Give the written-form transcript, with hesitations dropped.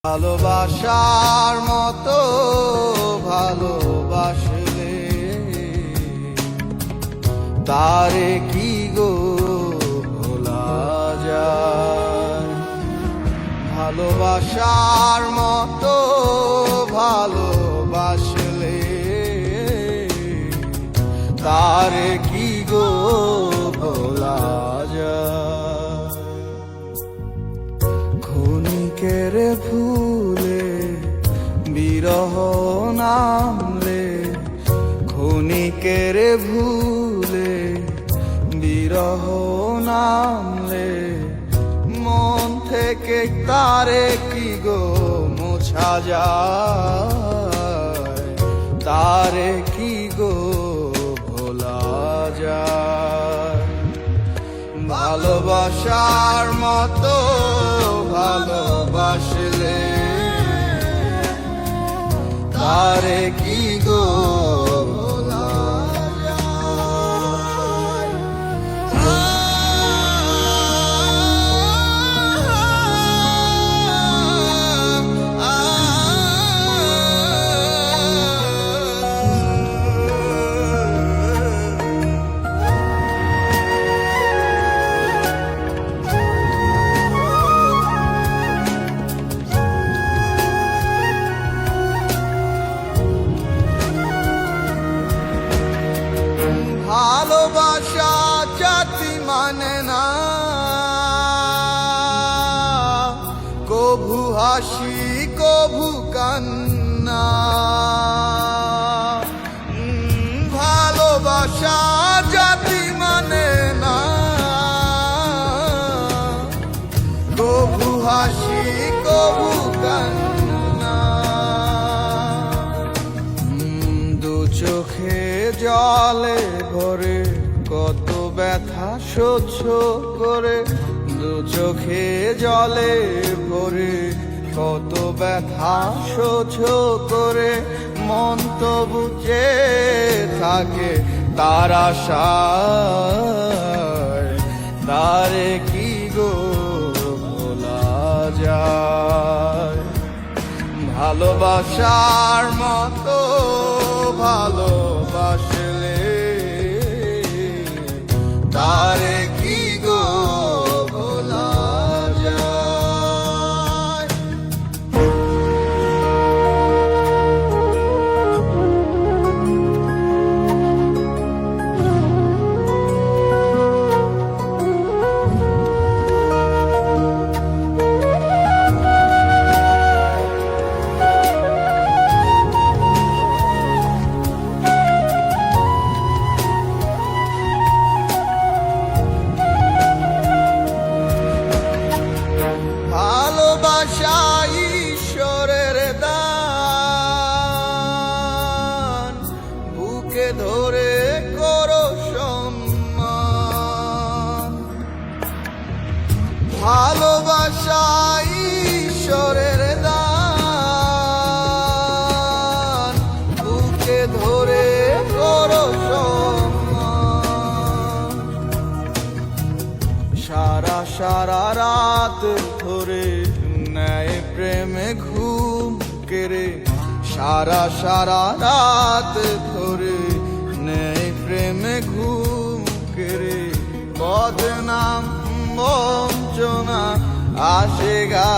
ভালোবাসার মতো ভালোবাসলে তারে কি গো ভোলা যায়। ভালোবাসার মতো ভালোবাসলে তারে কি গো ভোলা যায়। ক্ষণিকের ভুলে বিরহ নামলে, ক্ষণিকের ভুলে বিরহ নামলে মন থেকে তারে কি গো মোছা যায়। তারে কি গো ভোলা যায়। ভালোবাসার মতো ভালোবাসলে তারে কি গো ভোলা যায়। ভালোবাসা জাতি মানে না, কভু হাসি কভু কান্না। ভালোবাসা জাতি মানে না, কভু হাসি কভু কান্না। দু চোখে জলে ভরে কত ব্যথা সহ্য করে, দু চোখে জলে ভরে কত ব্যথা সহ্য করে মন তবু চেয়ে থাকে তার আশায়। তারে কি গো ভোলা যায়। ভালোবাসার মতো ভালোবাসলে তারে কি গো ভোলা যায়। ভালোবাসা ঈশ্বরের দান, বুকে ধরে করো সম্মান। ভালোবাসা ঈশ্বরের দান, বুকে ধরে করো সম্মান। সারা সারা রাত ধরে নেয় প্রেমে ঘুম কেড়ে, সারা সারা রাত ধরে নেয় প্রেমে ঘুম কেড়ে। বদনাম বঞ্চনা আসে গা